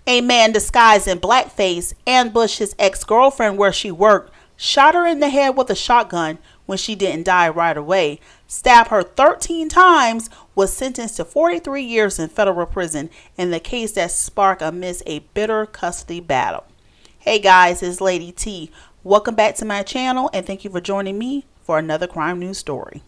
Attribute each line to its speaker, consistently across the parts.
Speaker 1: A man disguised in blackface ambushed his ex-girlfriend where she worked, shot her in the head with a shotgun when she didn't die right away, stabbed her 13 times, was sentenced to 43 years in federal prison in the case that sparked amidst a bitter custody battle. Hey guys, it's Lady T. Welcome back to my channel and thank you for joining me for another crime news story.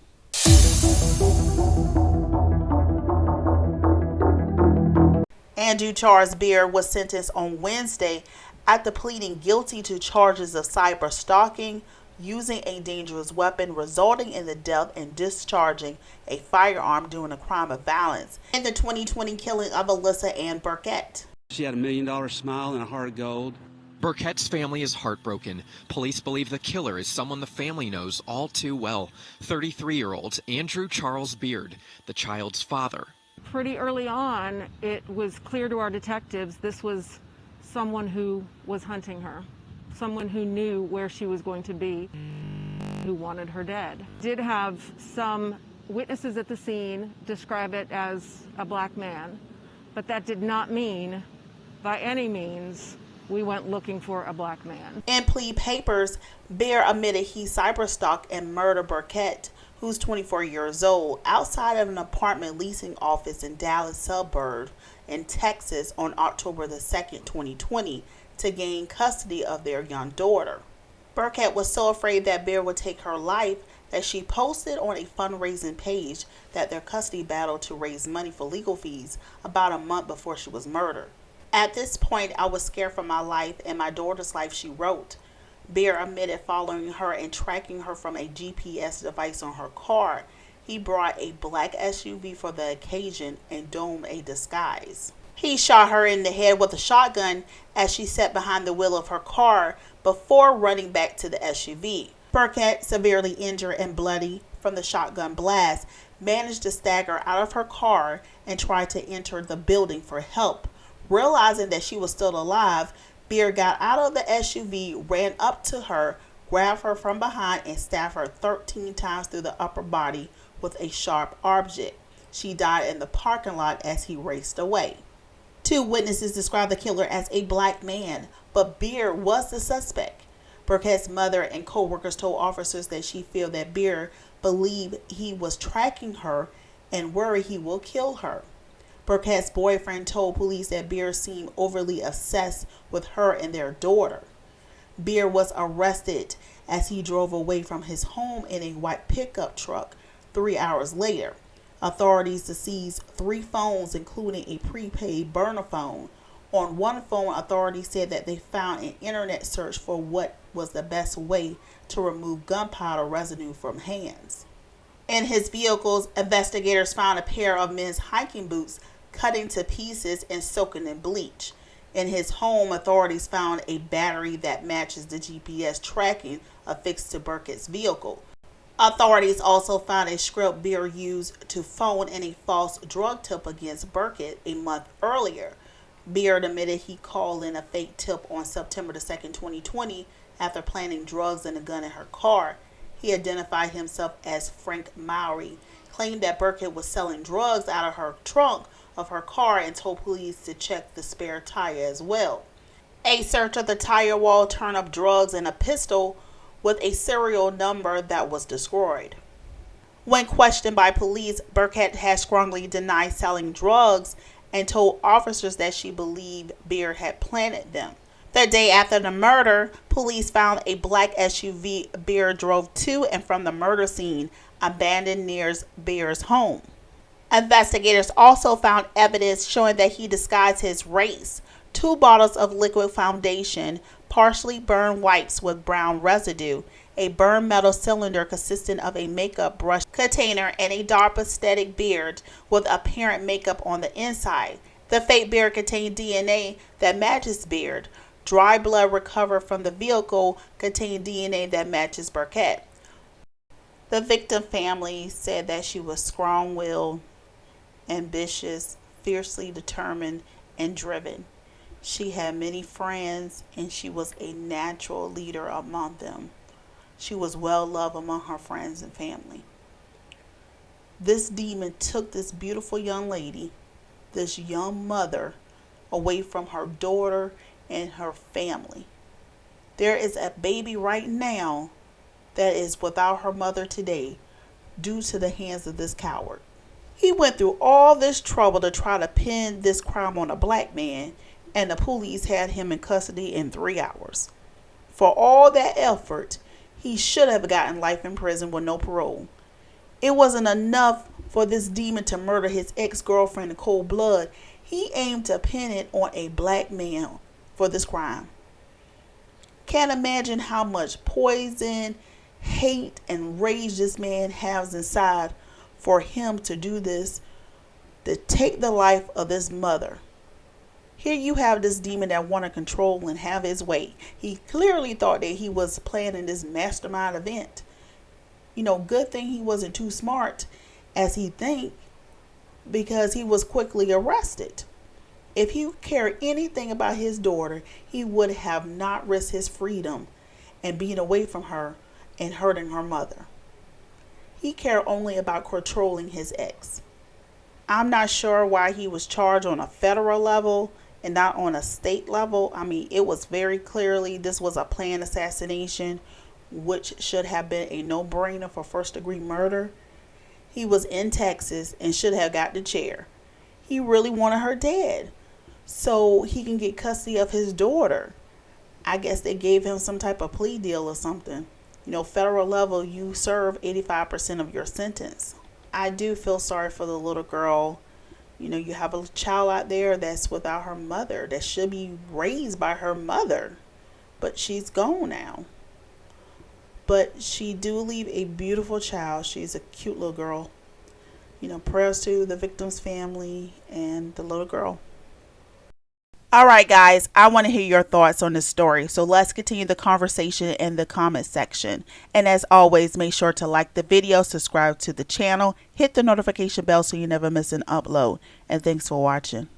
Speaker 1: Andrew Charles Beard was sentenced on Wednesday after pleading guilty to charges of cyber stalking, using a dangerous weapon resulting in the death and discharging a firearm during a crime of violence, and the 2020 killing of Alyssa Burkett.
Speaker 2: She had $1 million smile and a heart of gold.
Speaker 3: Burkett's family is heartbroken. Police believe the killer is someone the family knows all too well, 33-year-old Andrew Charles Beard, the child's father.
Speaker 4: Pretty early on, it was clear to our detectives this was someone who was hunting her, someone who knew where she was going to be, who wanted her dead. Did have some witnesses at the scene describe it as a black man, but that did not mean, by any means, we went looking for a black man.
Speaker 1: In plea papers, Beard admitted he cyberstalked and murdered Burkett, who's 24 years old, outside of an apartment leasing office in Dallas suburb in Texas on October the 2nd, 2020, to gain custody of their young daughter. Burkett was so afraid that Beard would take her life that she posted on a fundraising page that their custody battled to raise money for legal fees about a month before she was murdered. At this point, I was scared for my life and my daughter's life, she wrote. Beard admitted following her and tracking her from a GPS device on her car. He brought a black SUV for the occasion and donned a disguise. He shot her in the head with a shotgun as she sat behind the wheel of her car before running back to the SUV. Burkett, severely injured and bloody from the shotgun blast, managed to stagger out of her car and tried to enter the building for help. Realizing that she was still alive, Beard got out of the SUV, ran up to her, grabbed her from behind, and stabbed her 13 times through the upper body with a sharp object. She died in the parking lot as he raced away. Two witnesses described the killer as a black man, but Beard was the suspect. Burkett's mother and co-workers told officers that she felt that Beard believed he was tracking her and worried he will kill her. Burkett's boyfriend told police that Beard seemed overly obsessed with her and their daughter. Beard was arrested as he drove away from his home in a white pickup truck 3 hours later. Authorities seized 3 phones, including a prepaid burner phone. On one phone, authorities said that they found an internet search for what was the best way to remove gunpowder residue from hands. In his vehicles, investigators found a pair of men's hiking boots cutting to pieces and soaking in bleach. In his home, authorities found a battery that matches the GPS tracking affixed to Burkett's vehicle. Authorities also found a script Beard used to phone in a false drug tip against Burkett a month earlier. Beard admitted he called in a fake tip on September 2nd, 2020 after planting drugs and a gun in her car. He identified himself as Frank Mowry, claimed that Burkett was selling drugs out of her trunk of her car, and told police to check the spare tire as well. A search of the tire wall turned up drugs and a pistol with a serial number that was destroyed. When questioned by police, Burkett had strongly denied selling drugs and told officers that she believed Beard had planted them. The day after the murder, police found a black SUV Beard drove to and from the murder scene, abandoned near Beard's home. Investigators also found evidence showing that he disguised his race. 2 bottles of liquid foundation, partially burned wipes with brown residue, a burned metal cylinder consisting of a makeup brush container, and a dark aesthetic beard with apparent makeup on the inside. The fake beard contained DNA that matches Beard. Dry blood recovered from the vehicle contained DNA that matches Burkett. The victim family said that she was strong-willed, ambitious, fiercely determined, and driven. She had many friends, and she was a natural leader among them. She was well loved among her friends and family. This demon took this beautiful young lady, this young mother, away from her daughter and her family. There is a baby right now that is without her mother today due to the hands of this coward. He went through all this trouble to try to pin this crime on a black man, and the police had him in custody in 3 hours. For all that effort, he should have gotten life in prison with no parole. It wasn't enough for this demon to murder his ex-girlfriend in cold blood. He aimed to pin it on a black man for this crime. Can't imagine how much poison, hate, and rage this man has inside for him to do this, to take the life of this mother. Here you have this demon that want to control and have his way. He clearly thought that he was planning this mastermind event. You know, good thing he wasn't too smart as he think, because he was quickly arrested. If he cared anything about his daughter, he would have not risked his freedom and being away from her and hurting her mother. He cared only about controlling his ex. I'm not sure why he was charged on a federal level and not on a state level. I mean, it was very clearly this was a planned assassination, which should have been a no-brainer for first-degree murder. He was in Texas and should have got the chair. He really wanted her dead so he can get custody of his daughter. I guess they gave him some type of plea deal or something. You know, federal level, you serve 85% of your sentence. I do feel sorry for the little girl. You know, you have a child out there that's without her mother, that should be raised by her mother, but she's gone now. But she do leave a beautiful child. She's a cute little girl. You know, prayers to the victim's family and the little girl. All right, guys, I want to hear your thoughts on this story. So let's continue the conversation in the comment section. And as always, make sure to like the video, subscribe to the channel, hit the notification bell so you never miss an upload. And thanks for watching.